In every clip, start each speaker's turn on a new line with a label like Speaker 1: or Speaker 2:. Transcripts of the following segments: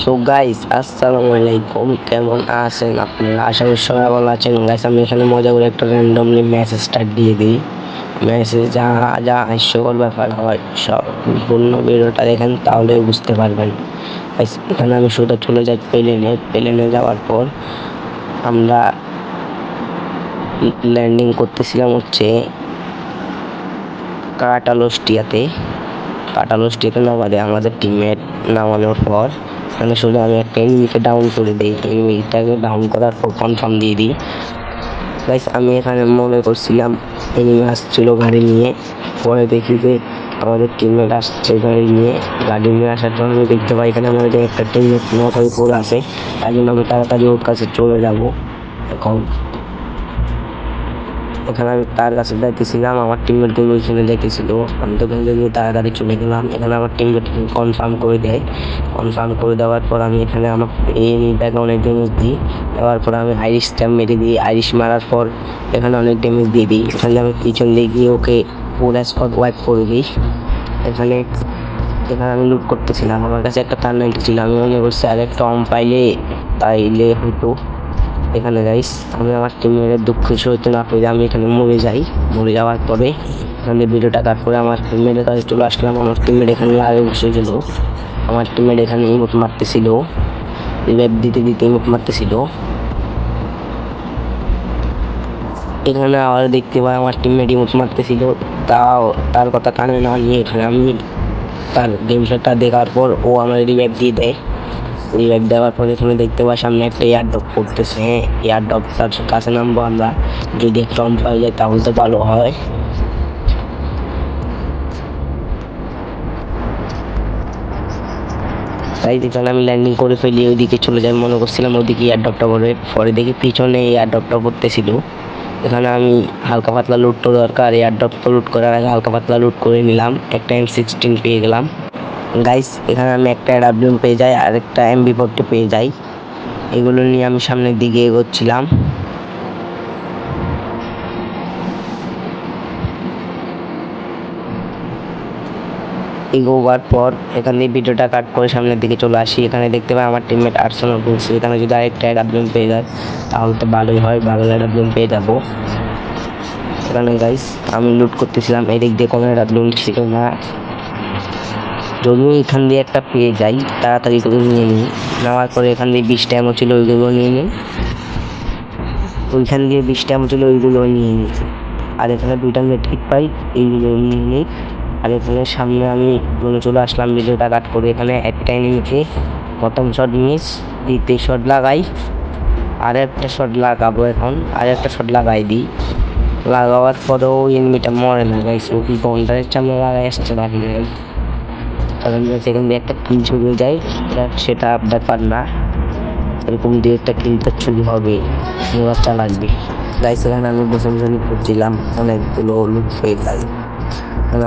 Speaker 1: So guys, আসসালামু আলাইকুম। কেমন আছেন আপনারা? আশা করি সবাই ভালো আছেন। গাইস, আমি এখানে মজা করে একটা র্যান্ডমলি ম্যাচ স্টার্ট দিয়ে দিই। ম্যাচে যা যা হাস্যকর ব্যাপার হয় সব সম্পূর্ণ ভিডিওটা দেখেন, তাহলে বুঝতে পারবেন। গাইস, এখানে আমি সোজা চলে যাই প্লেনে যাওয়ার পর আমরা ল্যান্ডিং করতেছিলাম হচ্ছে কাটালোস্টিয়াতে নামাতে আমাদের টিমমেট নামানোর পর এখানে শুধু আমি একটা এনিমিকে ডাউন করে দিই। এনিমিটাকে ডাউন করার পর কনফার্ম দিয়ে দিই। গাইস, আমি এখানে মনে করছিলাম এনিমি আসছিল গাড়ি নিয়ে, পরে দেখি যে আমাদের টিমমেট আসছে গাড়ি নিয়ে আসার পর আমি দেখতে পাই এখানে আমাদের একটা টিমমেট নকল করে আছে। তাই জন্য আমি তাড়াতাড়ি ওর কাছে চলে যাব। এখানে আমি তার কাছে যাইতেছিলাম, আমার টিমমেট গুলো ওইখানে যাইতেছিল। আমি তো ওখান থেকে তাড়াতাড়ি চলে গেলাম। এখানে আমার টিমমেট কনফার্ম করে দেয়। কনফার্ম করে দেওয়ার পর আমি এখানে আমার এনিমিটাকে অনেক ড্যামেজ দিই। দেওয়ার পর আমি আইরিশটা মেরে দিই। আইরিশ মারার পর এখানে অনেক ড্যামেজ দিয়ে দিই। এখানে আমি পিছন দিয়ে গিয়ে ওকে পুরো স্পট ওয়াইপ করে দিই। এখানে এখানে আমি লুট করতেছিলাম, আমার কাছে একটা টার্নাইট ছিল। আমি মনে করছি আর একটা তাইলে হয়তো। এখানে গাইস, আমি আমার টিমের দুঃখ সইতে না পেরে আমি এখানে মরে যাওয়ার পরে এখানে ভিডিওটা কাট করে আমার টিমমেটের কাছে চলে আসলাম। আমার টিমমেট এখানে আগে বসে গেল। আমার টিমমেট এখানে ইমোট মারতেছিল, রিভাইভ দিতে দিতে ইমোট মারতেছিল। এখানে আবার দেখতে পাই আমার টিমমেট ইমোট মারতেছিল, তাও তার কথা কানে না নিয়ে এখানে আমি তার গেম প্লেটা দেখার পর ও আমার রিভাইভ দিয়ে দেয়। রিভাইভ দেওয়ার পরে এখানে দেখতে পাই সামনে একটা এয়ারড্রপ করতেছে। এয়ারড্রপটার কাছে নামবো আমরা, যদি একটা পাওয়া যায় তাহলে তো ভালো হয়। তাই এখানে আমি ল্যান্ডিং করে ফেলি, ওইদিকে চলে যাই। মনে করছিলাম ওইদিকে এয়ারড্রপটা করে, পরে দেখি পিছনে এয়ারড্রপটা করতেছিল। এখানে আমি হালকা পাতলা লুট তো দরকার, এয়ারড্রপ তো লুট করার আগে হালকা পাতলা লুট করে নিলাম। একটা M16 পেয়ে গেলাম। গাইস, এখানে আমি একটা AWM পেয়ে যাই আর একটা MB40 পেয়ে যাই। এগুলো নিয়ে আমি সামনের দিকে এগোচ্ছিলাম। এগোবার পর এখানে ভিডিওটা কাট করে সামনের দিকে চলে আসি। এখানে দেখতে পাই আমার টিমমেট আর্সেনাল বলছে। এখানে যদি আরেকটা AWM পেয়ে যায় তাহলে তো ভালোই হয়, ভালো AWM পেয়ে যাবো। এখানে গাইস আমি লুট করতেছিলাম, এদিক দিয়ে কোনো AWM ছিল না। যদিও এখান দিয়ে একটা পেয়ে যাই, তাড়াতাড়ি করে নিয়ে নিই। নেওয়ার পরে এখান দিয়ে 20টা এমন ছিল, ওইগুলো নিয়ে নিই। ওইখান দিয়ে 20টা এমন ছিল, ওইগুলো নিয়ে নিই। আর এখানে 2টা মেট্রিক পাই, এইগুলো নিয়ে নিই। আর এখানে সামনে আমি চলে আসলাম। ভিডিওটা কাট করে এখানে একটা এনিমিকে প্রথম শট মিস, দ্বিতীয় শট লাগাই, আর একটা শট লাগাবো। এখন আর একটা শট লাগাই দিই। লাগাবার পরেও এনিমিটা মরে না গাইস, ও কি গন্ডারের সামনে লাগাই আসছে বাকি। কারণ সেখান দিয়ে একটা কিল চলে যায়, সেটা ব্যাপার না। এরকম দিয়ে একটা কিলটা চুরি হবে, মজাটা লাগবে। গাইস, এখানে আমি বসে করছিলাম, অনেকগুলো লুট পেয়ে যাই।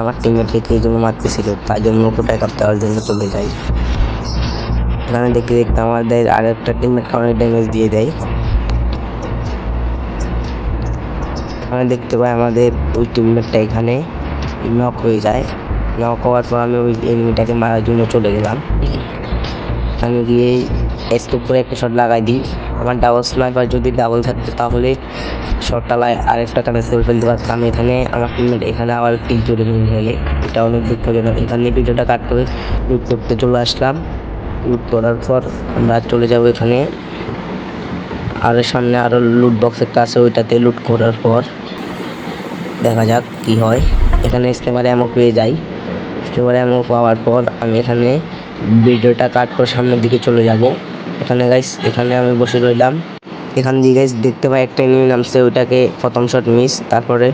Speaker 1: আমার টিমমেটকে এই জন্য মারতেছিল, তাই জন্য ওকে ব্যাক আপ দেওয়ার জন্য চলে যাই। এখানে দেখতে দেখতে আমাদের আর একটা টিমমেটকে অনেক ড্যামেজ দিয়ে দেয়। এখানে দেখতে পাই আমাদের ওই টিমমেটটা এখানে নক হয়ে যায়। নক হওয়ার পর আমি ওই এনিমিটাকে মারার জন্য চলে গেলাম। আমি গিয়ে স্কোপ করে একটা শট লাগাই দিই। আমার ডাবল স্নাইপার যদি ডাবল থাকতো তাহলে শটটা আরেকটা কানেক্ট করে ফেলতে পারতাম। এখানে আমার টিমমেট এখানে আবার কিল চলে গেলে এটা অনেক দুঃখজনক। এখানে ভিডিওটা কাট করে লুট করতে চলে আসলাম। লুট করার পর আমরা চলে যাবো এখানে, আর সামনে আরও লুট বক্স একটা আছে, ওইটাতে লুট করার পর দেখা যাক কি হয়। এখানে স্কেমারে অ্যামো পেয়ে যাই। স্কেমারে অ্যামো পাওয়ার পর আমি এখানে ভিডিওটা কাট করে সামনের দিকে চলে যাব। এখানে গাইস, এখানে আমি বসে রইলাম। এখান দিয়ে গাইস দেখতে পাই একটা এনিমি নামছে, ওইটাকে প্রথম শট মিস, তারপরে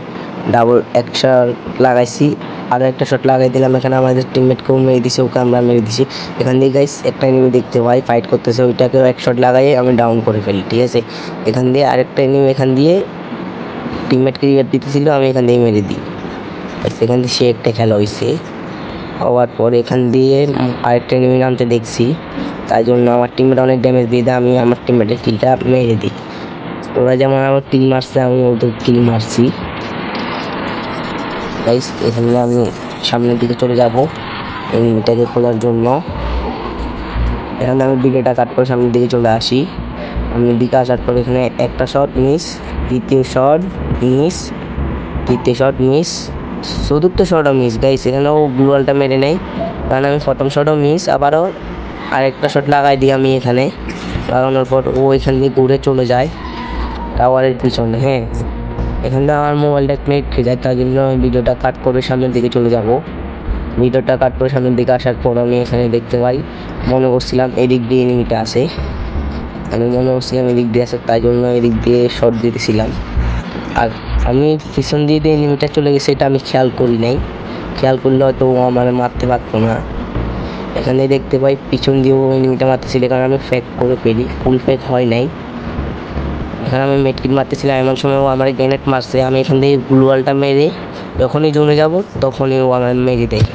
Speaker 1: ডাবল এক শট লাগাইছি, আরও একটা শট লাগাই দিলাম। এখানে আমাদের টিমমেটকেও মেরে দিছে, ওকে আমরা মেরে দিছি। এখান দিয়ে গাইস একটা এনিমি দেখতে পাই ফাইট করতেছে, ওইটাকেও এক শট লাগাই আমি ডাউন করে ফেলি, ঠিক আছে। এখান দিয়ে আরেকটা এনিমি এখান দিয়ে টিমমেটকে রিভাইভ দিতেছিল, আমি এখান দিয়ে মেরে দিই। সেখান দিয়ে সে একটা খেলা হয়েছে। হওয়ার পর এখান দিয়ে আরেকটা এনিমি নামতে দেখছি, তাই জন্য আমার টিমমেট অনেক ড্যামেজ দিয়ে দেয়। আমি আমার টিমমেটের কিলটা মেরে দিই। ওরা যেমন আমার কিল মারছে, আমি ওদের কিল মারছি। গাইস, এখানে আমি সামনের দিকে চলে যাব এনিমিটাকে খোলার জন্য। এখানে আমি ভিডিওটা কাট করে সামনের দিকে চলে আসি। সামনের দিকে আসার পর এখানে একটা শট মিস, দ্বিতীয় শট মিস, তৃতীয় শট মিস, চতুর্থ শটও মিস গাইস। এখানেও ব্লু ওয়ালটা মেরে নেই, কারণ আমি প্রথম শটও মিস, আবারও আরেকটা শট লাগাই দিই আমি এখানে। লাগানোর পর ও এখান দিয়ে ঘুরে চলে যায় টাওয়ারের পিছনে। হ্যাঁ, এখান থেকে আমার মোবাইলটা নেট খেয়ে যায়, তার জন্য আমি ভিডিওটা কাট করে সামনের দিকে চলে যাব। ভিডিওটা কাট করে সামনের দিকে আসার পর আমি এখানে দেখতে পাই, মনে করছিলাম এদিক দিয়ে এনিমিটা আসে, আমি মনে করছিলাম এদিক দিয়ে আসে, তাই জন্য এদিক দিয়ে শট দিতেছিলাম। আর আমি পিছন দিয়ে এনিমিটা চলে গেছে, এটা আমি খেয়াল করি নাই। খেয়াল করলে হয়তো ও আমার মারতে পারতো না। এখানে দেখতে পাই পিছন দিয়েও এনিমিটা মারতেছিল, কারণ আমি ফেক করে ফেলি, ফুল ফেক হয় নাই। এখানে আমি মেটকিট মারতেছিলাম, এমন সময় ও আমার গ্রেনেড মারছে। আমি এখান থেকে ব্লু ওয়ালটা মেরে যখনই জমে যাব তখনই ও আমার মেরে দেয়।